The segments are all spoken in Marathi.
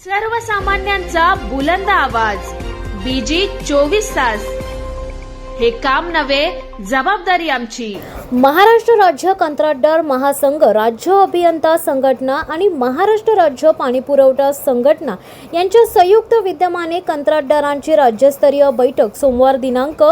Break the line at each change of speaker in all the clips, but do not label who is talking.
सर्वसामान्यांचा बुलंद आवाज बीजी 24 तास। हे काम नव्हे, जबाबदारी आमची।
महाराष्ट्र राज्य कंत्राटदार महासंघ, राज्य अभियंता संघटना आणि महाराष्ट्र राज्य पाणीपुरवठा संघटना यांच्या संयुक्त विद्यमाने कंत्राटदारांची राज्यस्तरीय बैठक सोमवार दिनांक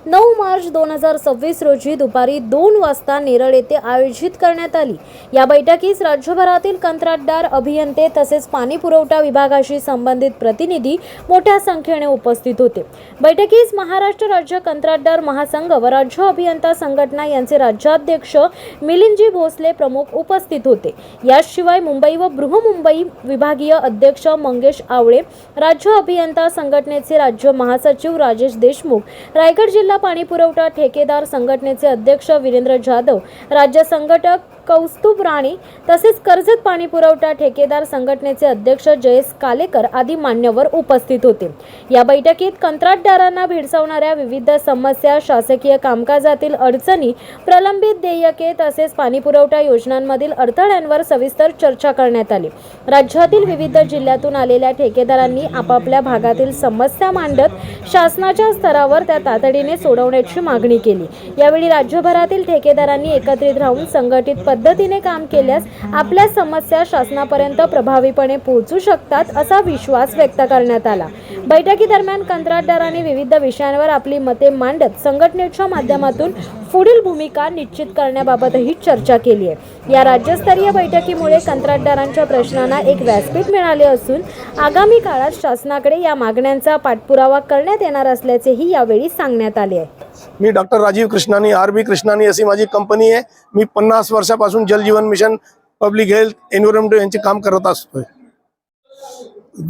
9 मार्च 2026 रोजी दुपारी 2 वाजता नेरळ येथे आयोजित करण्यात आली। या बैठकीस राज्यभरातील कंत्राटदार, अभियंते तसेच पाणीपुरवठा विभागाशी संबंधित प्रतिनिधी मोठ्या संख्येने उपस्थित होते। बैठकीस महाराष्ट्र राज्य कंत्राटदार महासंघ व राज्य अभियंता संघटना यांचे राज्याध्यक्ष मिलिंदजी भोसले प्रमुख उपस्थित होते। याशिवाय मुंबई व बृहमुंबई विभागीय अध्यक्ष मंगेश आवळे, राज्य अभियंता संघटनेचे राज्य महासचिव राजेश देशमुख, रायगड जिल्हा पाणीपुरवठा ठेकेदार संघटनेचे अध्यक्ष वीरेंद्र जाधव, राज्य संघटक कौस्तुभ राणे तसेच कर्जत पाणीपुरवठा ठेकेदार संघटनेचे अध्यक्ष जयेश कालेकर आदी मान्यवर उपस्थित होते। या बैठकीत कंत्राटदारांना भेडसावणाऱ्या विविध समस्या, शासकीय कामकाजातील अडचणी, प्रलंबित देयके तसेच पाणीपुरवठा योजनांमधील अडथळ्यांवर सविस्तर चर्चा करण्यात आली। राज्यातील विविध जिल्ह्यातून आलेल्या ठेकेदारांनी आपापल्या भागातील समस्या मांडत शासनाच्या स्तरावर त्या तातडीने सोडवण्याची मागणी केली। यावेळी राज्यभरातील ठेकेदारांनी एकत्रित राहून संघटित पद्धतीने काम केल्यास आपल्या समस्या शासनापर्यंत प्रभावीपणे पोहोचू शकतात असा विश्वास व्यक्त करण्यात आला। बैठकीदरम्यान कंत्राटदारांनी विविध विषयांवर आपली मते मांडत संघटनेच्या माध्यमातून पुढील भूमिका निश्चित करण्याबाबतही चर्चा केली आहे। या राज्यस्तरीय बैठकीमुळे कंत्राटदारांच्या प्रश्नांना एक व्यासपीठ मिळाले असून आगामी काळात शासनाकडे या मागण्यांचा पाठपुरावा करण्यात येणार असल्याचेही यावेळी सांगण्यात आले आहे।
मी डॉक्टर राजीव कृष्णानी, आरबी कृष्णानी अशी माझी कंपनी आहे। मी 50 वर्षापासून जल जीवन मिशन, पब्लिक हेल्थ, एन्व्हायरमेंट यांचे काम करत असतोय।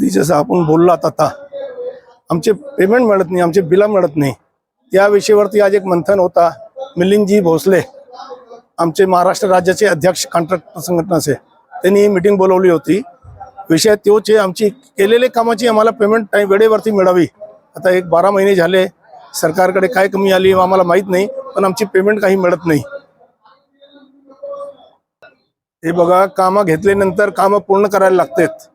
जसं आपण बोललात आता, आमचे पेमेंट मिळत नाही, आमचे बिल मिळत नाही, त्या विषयावरती आज एक मंथन होता। मिलिंदजी भोसले आमचे महाराष्ट्र राज्याचे अध्यक्ष कॉन्ट्रॅक्टर संघटनाचे, त्यांनी मीटिंग बोलवली होती। विषय तोच आहे, आमची केलेले कामाची आम्हाला पेमेंट वेळेवरती मिळावी। आता 12 महिने झाले, सरकारकडे काय कमी आली आम्हाला माहित नाही, पण आमची पेमेंट काही मिळत नाही। हे बघा, कामं घेतल्यानंतर कामं पूर्ण करायला लागतात।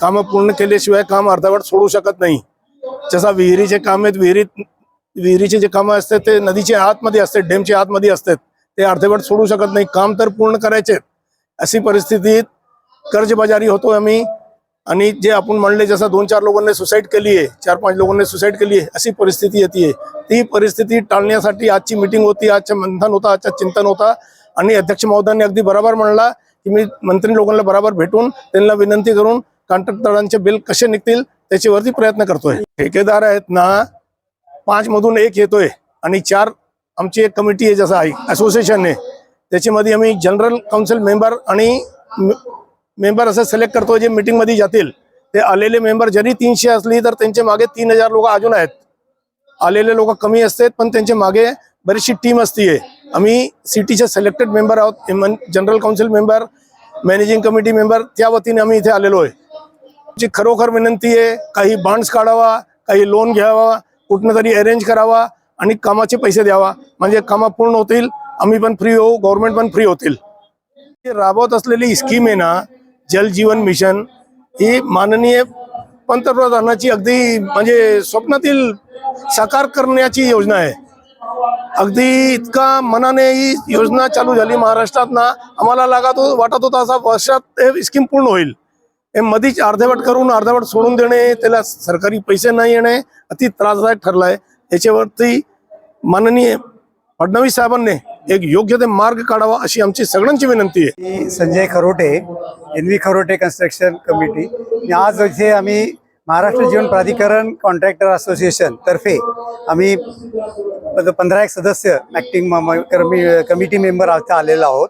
कामं पूर्ण केल्याशिवाय काम अर्धवट सोडू शकत नाही। जसा विहिरीचे काम आहेत, विहिरीचे जे कामं असतात ते नदीच्या आतमध्ये असतात, डॅमच्या आतमध्ये असतात, ते अर्धवट सोडू शकत नाही। काम तर पूर्ण करायचे। अशी परिस्थितीत कर्जबाजारी होतो आम्ही। आणि जे आपण म्हणले, जसं 2-4 लोकांनी सुसाईड केली आहे, 4-5 लोकांनी सुसाईड केली आहे, अशी परिस्थिती येते। ती परिस्थिती टाळण्यासाठी आजची मीटिंग होती, आजचं मंथन होता, आजचं चिंतन होता। आणि अध्यक्ष महोदयांनी अगदी बरोबर म्हणला की मी मंत्री लोकांना बरोबर भेटून त्यांना विनंती करून कॉन्ट्रॅक्टरांचे बिल कसे निघतील त्याच्यावरती प्रयत्न करतोय। ठेकेदार आहेत ना, 5 मधून 1 येतोय आणि 4 आमची एक कमिटी आहे, जसं आहे असोसिएशन आहे, त्याच्यामध्ये आम्ही जनरल काउन्सिल मेंबर आणि मेंबर असं सिलेक्ट करतो जे मीटिंग मध्ये जातील। ते आलेले मेंबर जरी 300 असली तर त्यांच्या मागे 3000 लोक अजून आहेत। आलेले लोक कमी असतात पण त्यांच्या मागे बरीचशी टीम असते। आम्ही सिटीचे सिलेक्टेड मेंबर आहोत, general council member, managing committee member, त्या वतीने आम्ही इथे आलेलो आहे। जी खरोखर विनंती आहे, काही बॉन्ड्स काढावा, काही लोन घ्यावा, कुठनं तरी अरेंज करावा आणि कामाचे पैसे द्यावा, म्हणजे कामं पूर्ण होतील, आम्ही पण फ्री होऊ, गव्हर्नमेंट पण फ्री होतील। राबवत असलेली स्कीम आहे ना, जल जीवन मिशन, ही माननीय पंतप्रधानांची अगदी म्हणजे स्वप्नातील साकार करण्याची योजना आहे। अगदी इतका मनाने ही योजना चालू झाली महाराष्ट्रात ना, आम्हाला वाटत होता असा वर्षात हे स्कीम पूर्ण होईल। हे मधीच अर्धवट करून अर्धवट सोडून देणे, त्याला सरकारी पैसे नाही येणे अति त्रासदायक ठरलाय। याच्यावरती माननीय फडणवीस साहेबांनी एक योग्य ते मार्ग काढावा अशी आमची सगळ्यांची विनंती आहे।
संजय खरोटे, एनव्ही खरोटे कन्स्ट्रक्शन कमिटी। आज इथे आम्ही महाराष्ट्र जीवन प्राधिकरण कॉन्ट्रॅक्टर असोसिएशन तर्फे आम्ही 15 सदस्य ऍक्टिंग कमिटी मेंबर आलेलो आहोत।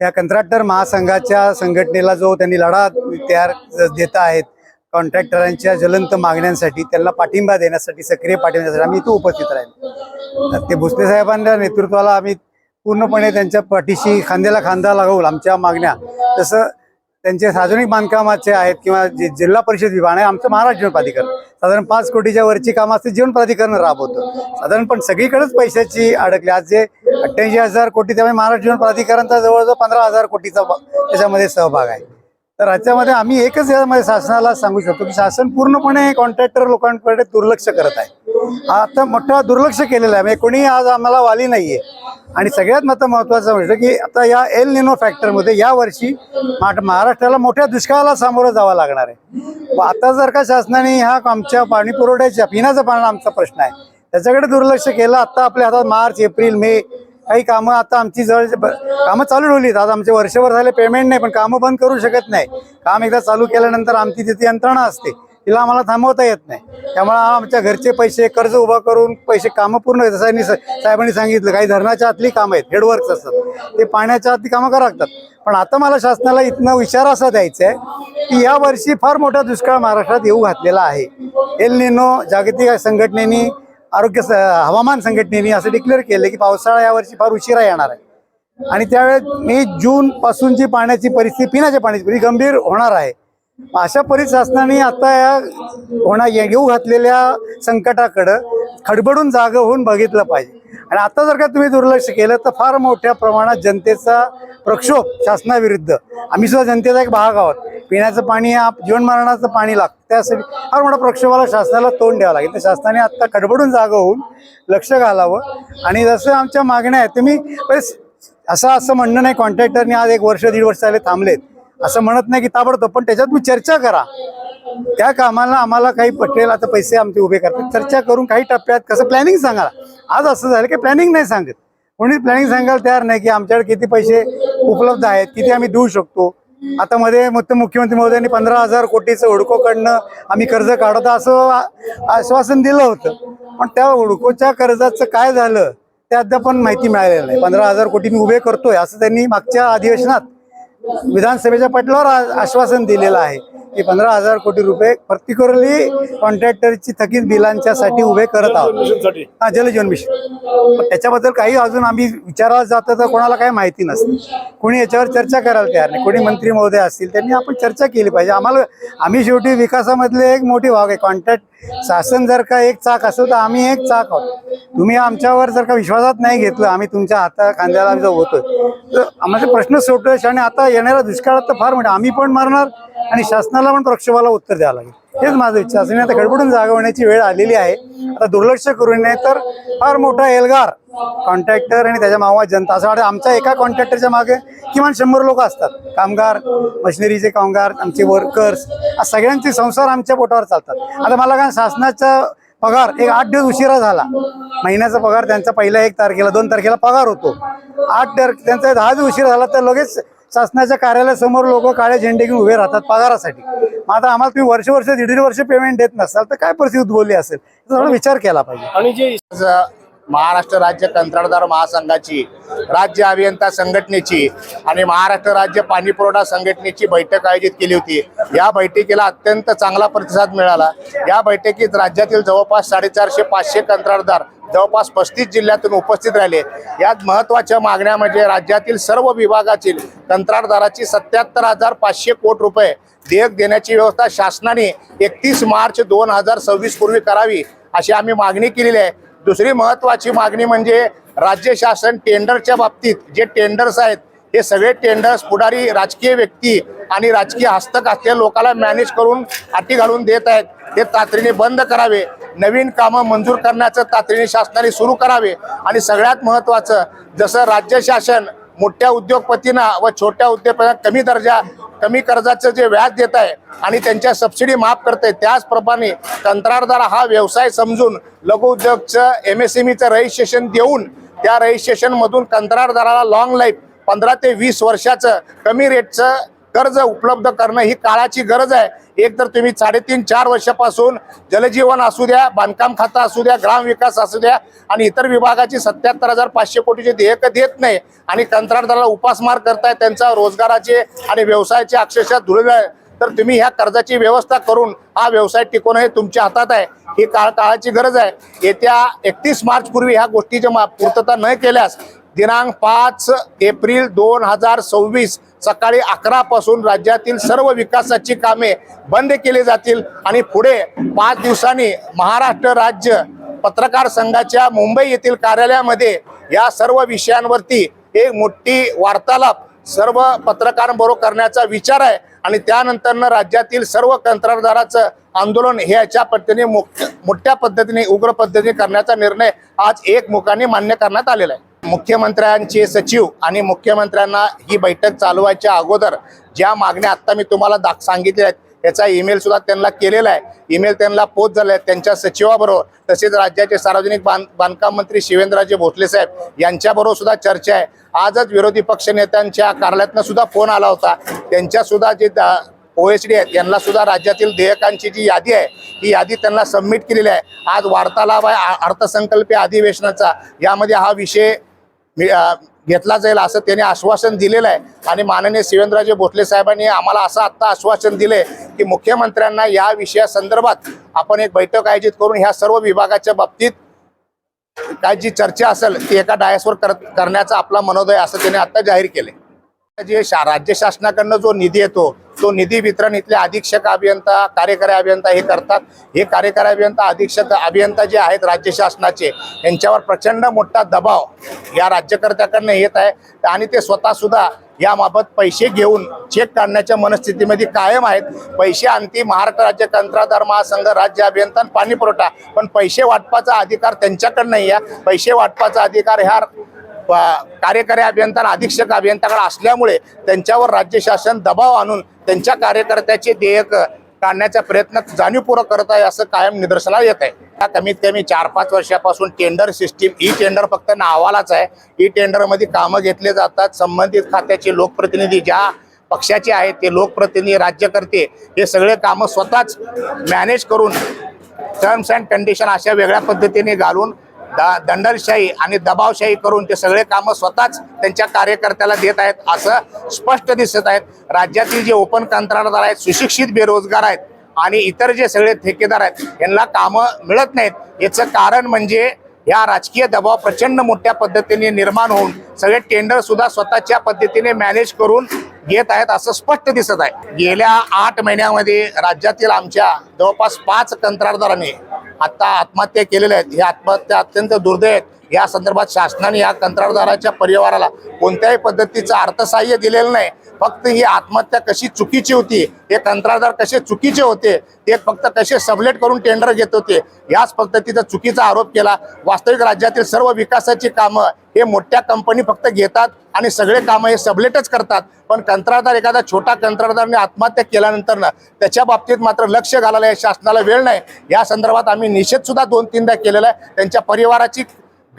या कंत्राटदार महासंघाच्या संघटनेला जो त्यांनी लढा तयार देत आहेत कॉन्ट्रॅक्टरांच्या ज्वलंत मागण्यांसाठी, त्यांना पाठिंबा देण्यासाठी, सक्रिय पाठिंबा देण्यासाठी आम्ही इथे उपस्थित राहिलो। ते भोसले साहेबांच्या नेतृत्वाला आम्ही पूर्णपणे त्यांच्या पाठीशी खांद्याला खांदा लावून आमच्या मागण्या, जसं त्यांचे सार्वजनिक बांधकामाचे आहेत किंवा जिल्हा परिषद विभाग आहे, आमचं महाराष्ट्र जीवन प्राधिकरण साधारण 5 कोटीच्या वरची कामं असते, जीवन प्राधिकरण राबवतं साधारण, पण सगळीकडेच पैशाची अडकली। आज जे 88,000 कोटी, त्यामुळे महाराष्ट्र जीवन प्राधिकरणचा जवळजवळ 15,000 कोटीचा त्याच्यामध्ये सहभाग आहे। तर याच्यामध्ये आम्ही एकच यामध्ये शासनाला सांगू शकतो की शासन पूर्णपणे कॉन्ट्रॅक्टर लोकांकडे दुर्लक्ष करत आहे. आता मोठं दुर्लक्ष केलेलं आहे. म्हणजे कोणी आज आम्हाला वाली नाहीये. आणि सगळ्यात महत्त्वाचं म्हणजे की आता या एल निनो फॅक्टरमध्ये यावर्षी महाराष्ट्राला मोठ्या दुष्काळाला सामोरं जावं लागणार आहे. आता जर का शासनाने ह्या आमच्या पाणी पुरवठ्याच्या पिण्याचं पाणी आमचा प्रश्न आहे त्याच्याकडे दुर्लक्ष केलं. आता आपल्या हातात मार्च, एप्रिल, मे काही कामं आता आमची जवळ कामं चालू ठेवलीत. आज आमचे वर्षभर झाले पेमेंट नाही, पण कामं बंद करू शकत नाही. काम एकदा चालू केल्यानंतर आमची तिथे यंत्रणा असते, तिला आम्हाला थांबवता येत नाही. त्यामुळे आमच्या घरचे पैसे कर्ज उभा करून पैसे कामं पूर्ण जसं साहेबांनी सांगितलं, काही धरणाच्या आतली कामं आहेत, हेडवर्क्स असतात, ते पाण्याच्या आतली कामं करावं लागतात. पण आता मला शासनाला इथनं इशारा असा द्यायचा आहे की या वर्षी फार मोठा दुष्काळ महाराष्ट्रात येऊ घातलेला आहे. एल निनो जागतिक संघटनेने हवामान संघटनेने असं डिक्लेअर केलं की पावसाळा यावर्षी फार उशिरा येणार आहे. आणि त्यावेळेस मे, जून पासूनची पाण्याची परिस्थिती, पिण्याच्या पाण्याची परिस्थिती गंभीर होणार आहे. अशा शासनाने आता या येऊ घातलेल्या संकटाकडं खडबडून जागं होऊन बघितलं पाहिजे. आणि आता जर का तुम्ही दुर्लक्ष केलं तर फार मोठ्या प्रमाणात जनतेचा प्रक्षोभ शासनाविरुद्ध. आम्ही सुद्धा जनतेचा एक भाग आहोत. पिण्याचं पाणी, जीवनमरणाचं पाणी लागतं, त्यासाठी फार मोठ्या प्रक्षोभाला शासनाला तोंड द्यावं लागेल. तर शासनाने आता खडबडून जागं होऊन लक्ष घालावं. आणि जसं आमच्या मागण्या आहेत, तुम्ही असं म्हणणं नाही कॉन्ट्रॅक्टरने आज 1 वर्ष 1.5 वर्ष झाले थांबलेत असं म्हणत नाही की ताबडतोब, पण त्याच्यात तुम्ही चर्चा करा. त्या कामाला आम्हाला काही पटेल, आता पैसे आमचे उभे करतात, चर्चा करून काही टप्प्यात कसं प्लॅनिंग सांगा. आज असं झालं की प्लॅनिंग नाही सांगत, कोणी प्लॅनिंग सांगायला तयार नाही की आमच्याकडे किती पैसे उपलब्ध आहेत, किती आम्ही देऊ शकतो. आता मध्ये मुख्यमंत्री महोदयांनी 15,000 कोटीचं हुडकोकडनं आम्ही कर्ज काढतो असं आश्वासन दिलं होतं. पण त्या हुडकोच्या कर्जाचं काय झालं ते अद्याप पण माहिती मिळालेलं नाही. 15,000 कोटी मी उभे करतोय असं त्यांनी मागच्या अधिवेशनात विधानसभेच्या पटलावर आश्वासन दिलेलं आहे की 15,000 कोटी रुपये पर्टिक्युलरली कॉन्ट्रॅक्टरची थकीत बिलांच्यासाठी उभे करत आहोत. जलजीवन मिशन. पण त्याच्याबद्दल काही अजून आम्ही विचारायला जातो तर कोणाला काही माहिती नसते, कोणी याच्यावर चर्चा करायला तयार नाही. कोणी मंत्री महोदय असतील त्यांनी आपण चर्चा केली पाहिजे. आम्ही शेवटी विकासामधले एक मोठी भाग आहे. कॉन्ट्रॅक्ट शासन जर का एक चाक असेल तर आम्ही एक चाक आहोत. तुम्ही आमच्यावर जर का विश्वासात नाही घेतलं, आम्ही तुमच्या हाता खांद्याला आम्ही होतोय, तर आम्हाला प्रश्न सुटतोय. आणि आता येणाऱ्या दुष्काळात तर फार मोठा आम्ही पण मारणार आणि शासनाला पण प्रक्षोभाला उत्तर द्यावं लागेल. हेच माझं इच्छा असेल. आता गडबडून जागा होण्याची वेळ आलेली आहे. आता दुर्लक्ष करू नये तर फार मोठा एल्गार कॉन्ट्रॅक्टर आणि त्याच्या मावा जनता, असं वाटतं आमच्या एका कॉन्ट्रॅक्टरच्या मागे किमान 100 लोक असतात. कामगार, मशिनरीचे कामगार, आमचे वर्कर्स, सगळ्यांचे संसार आमच्या पोटावर चालतात. आता मला काय शासनाचा पगार 8 दिवस उशिरा झाला. महिन्याचा पगार त्यांचा पहिल्या 1 तारखेला 2 तारखेला पगार होतो. 8 तारखे त्यांचा 10 दिवस उशिरा झाला तर लगेच शासनाच्या कार्यालयासमोर लोक काळे झेंडे घेऊन उभे राहतात पगारासाठी. मग आता आम्हाला तुम्ही वर्ष 1.5 वर्ष पेमेंट देत नसाल तर काय परिस्थिती उद्भवली असेल, थोडा विचार केला पाहिजे.
आणि जे महाराष्ट्र राज्य कंत्राटदार महासंघाची, राज्य अभियंता संघटनेची आणि महाराष्ट्र राज्य पाणी पुरवठा संघटनेची बैठक आयोजित केली होती. या बैठकीला अत्यंत चांगला प्रतिसाद मिळाला. या बैठकीत राज्यातील जवळपास 450-500 कंत्राटदार जवळपास 35 जिल्ह्यातून उपस्थित राहिले. यात महत्त्वाच्या मागण्या म्हणजे राज्यातील सर्व विभागातील कंत्राटदाराची 77,500 कोटी रुपये देयक देण्याची व्यवस्था शासनाने 31 मार्च 2026 पूर्वी करावी अशी आम्ही मागणी केलेली आहे. दुसरी महत्त्वाची मागणी म्हणजे राज्य शासन टेंडरच्या बाबतीत जे टेंडर्स आहेत हे सगळे टेंडर्स पुढारी राजकीय व्यक्ती आणि राजकीय हस्तक असलेल्या लोकांना मॅनेज करून अटी घालून देत आहेत, ते तातडीने बंद करावे. नवीन कामं मंजूर करण्याचं तातडीने शासनाने सुरू करावे. आणि सगळ्यात महत्त्वाचं, जसं राज्य शासन मोठ्या उद्योगपतींना व छोट्या उद्योगपतींना कमी कर्जाचं जे व्याज देत आहे आणि त्यांच्या सबसिडी माफ करते, त्याचप्रमाणे कंत्राटदार हा व्यवसाय समजून लघु उद्योगचं MSMEचं रजिस्ट्रेशन देऊन त्या रजिस्ट्रेशनमधून कंत्राटदाराला लॉंग लाईफ 15 ते 20 वर्षाचं कमी रेटचं कर्ज उपलब्ध करणं ही काळाची गरज आहे. एक तर तुम्ही 3.5-4 वर्षापासून जलजीवन असू द्या, बांधकाम खातं असू द्या, ग्रामविकास असू द्या आणि इतर विभागाची 77,500 कोटीचे देयक देत नाही आणि कंत्राटदाराला उपासमार करताय, त्यांचा रोजगाराचे आणि व्यवसायाचे अक्षरशः धुळले. तर तुम्ही ह्या कर्जाची व्यवस्था करून हा व्यवसाय टिकवणं हे तुमच्या हातात आहे. ही काळाची गरज आहे. येत्या 31 मार्च पूर्वी ह्या गोष्टीची पूर्तता न केल्यास दिनांक 5 एप्रिल 2026 सकाळी 11 पासून राज्यातील सर्व विकासाची कामे बंद केली जातील आणि पुढे 5 दिवसांनी महाराष्ट्र राज्य पत्रकार संघाच्या मुंबई येथील कार्यालयामध्ये या सर्व विषयांवरती एक मोठी वार्तालाप सर्व पत्रकारांबरोबर करण्याचा विचार आहे. आणि त्यानंतरनं राज्यातील सर्व कंत्राटदाराचं आंदोलन हे याच्या पद्धतीने मोठ्या पद्धतीने उग्र पद्धतीने करण्याचा निर्णय आज एकमुखाने मान्य करण्यात आलेला आहे. मुख्यमंत्र्यांचे सचिव आणि मुख्यमंत्र्यांना ही बैठक चालवायच्या अगोदर ज्या मागण्या आता मी तुम्हाला सांगितल्या आहेत याचा ईमेल सुद्धा त्यांना केलेला आहे. ईमेल त्यांना पोच झाला आहे. त्यांच्या सचिवाबरोबर तसेच राज्याचे सार्वजनिक बांधकाम मंत्री शिवेंद्रराजे भोसले साहेब यांच्याबरोबर सुद्धा चर्चा आहे. आजच विरोधी पक्ष नेत्यांच्या कार्यालयातनं सुद्धा फोन आला होता. त्यांच्या सुद्धा जे OSD आहेत यांना सुद्धा राज्यातील देयकांची जी यादी आहे ही यादी त्यांना सबमिट केलेली आहे. आज वार्तालाप आहे अर्थसंकल्पीय अधिवेशनाचा, यामध्ये हा विषय घेतला जाईल असं त्यांनी आश्वासन दिलेलं आहे. आणि माननीय शिवेंद्रराजे भोसले साहेबांनी आम्हाला असं आत्ता आश्वासन दिले की मुख्यमंत्र्यांना या विषयासंदर्भात आपण एक बैठक आयोजित करून ह्या सर्व विभागाच्या बाबतीत काय जी चर्चा असेल ती एका डायसवर करण्याचा आपला मनोदय असं त्यांनी आता जाहीर केले. जे राज्य शासनाकडनं जो निधी येतो तो निधी वितरण इथले अधीक्षक अभियंता कार्यकारी अभियंता हे करतात. हे कार्यकारी अभियंता अधीक्षक अभियंता जे आहेत राज्य शासनाचे यांच्यावर प्रचंड मोठा दबाव या राज्यकर्त्याकडनं येत आहे आणि ते स्वतः सुद्धा याबाबत पैसे घेऊन चेक काढण्याच्या मनस्थितीमध्ये कायम आहेत. पैसे आणती महाराष्ट्र राज्य कंत्राटदार महासंघ, राज्य अभियंता आणि पाणी पुरवठा, पण पैसे वाटपाचा अधिकार त्यांच्याकडे नाही आहे. पैसे वाटपाचा अधिकार ह्या कार्यकारी अभियंता अधीक्षक अभियंताकडे असल्यामुळे त्यांच्यावर राज्य शासन दबाव आणून त्यांच्या कार्यकर्त्याचे देयक काढण्याचा प्रयत्न जाणीवपूर्वक करत आहे असं कायम निदर्शनाला येत आहे. कमीत कमी 4-5 वर्षापासून टेंडर सिस्टीम ई टेंडर फक्त नावालाच आहे. ई टेंडरमध्ये कामं घेतले जातात. संबंधित खात्याचे लोकप्रतिनिधी ज्या पक्षाचे आहेत ते लोकप्रतिनिधी राज्यकर्ते हे सगळे कामं स्वतःच मॅनेज करून टर्म्स अँड कंडिशन अशा वेगळ्या पद्धतीने घालून दंडलशाही आणि दबावशाही करून ते सगळे कामं स्वतःच त्यांच्या कार्यकर्त्याला देत आहेत असं स्पष्ट दिसत आहेत. राज्यातील जे ओपन कंत्राटदार आहेत, सुशिक्षित बेरोजगार आहेत आणि इतर जे सगळे ठेकेदार आहेत यांना कामं मिळत नाहीत. याचं कारण म्हणजे या राजकीय दबाव प्रचंड मोठ्या पद्धतीने निर्माण होऊन सगळे टेंडर सुद्धा स्वतःच्या पद्धतीने मॅनेज करून घेत आहेत असं स्पष्ट दिसत आहे. गेल्या 8 महिन्यामध्ये राज्यातील आमच्या जवळपास 5 कंत्राटदारांनी आता आत्महत्या केलेल्या आहेत. ही आत्महत्या अत्यंत दुर्दैव आहेत. या संदर्भात शासनाने या कंत्राटदाराच्या परिवाराला कोणत्याही पद्धतीचं अर्थसहाय्य दिलेलं नाही. फक्त ही आत्महत्या कशी चुकीची होती, हे कंत्राटदार कसे चुकीचे होते, ते फक्त कसे सबलेट करून टेंडर घेत होते याच पद्धतीचा चुकीचा आरोप केला. वास्तविक राज्यातील सर्व विकासाची कामं हे मोठ्या कंपनी फक्त घेतात आणि सगळे कामं हे सबलेटच करतात. पण कंत्राटदार एखादा छोटा कंत्राटदाराने आत्महत्या केल्यानंतर त्याच्या बाबतीत मात्र लक्ष घालायला या शासनाला वेळ नाही. या संदर्भात आम्ही निषेध सुद्धा 2-3दा केलेला आहे. त्यांच्या परिवाराची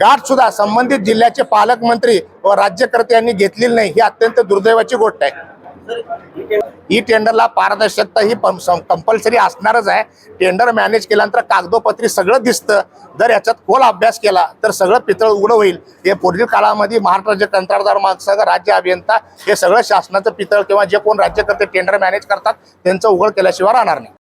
गाठ सुद्धा संबंधित जिल्ह्याचे पालकमंत्री व राज्यकर्ते यांनी घेतलेली नाही. ही अत्यंत दुर्दैवाची गोष्ट आहे. ई टेंडरला पारदर्शकता ही कंपल्सरी असणारच आहे. टेंडर मॅनेज केल्यानंतर कागदोपत्री सगळं दिसतं. जर याच्यात खोल अभ्यास केला तर सगळं पितळ उघडं होईल. हे पुढील काळामध्ये महाराष्ट्र राज्य कंत्राटदार महासंघ, राज्य अभियंता हे सगळं शासनाचं पितळ किंवा जे कोण राज्यकर्ते टेंडर मॅनेज करतात त्यांचं उघड केल्याशिवाय राहणार नाही.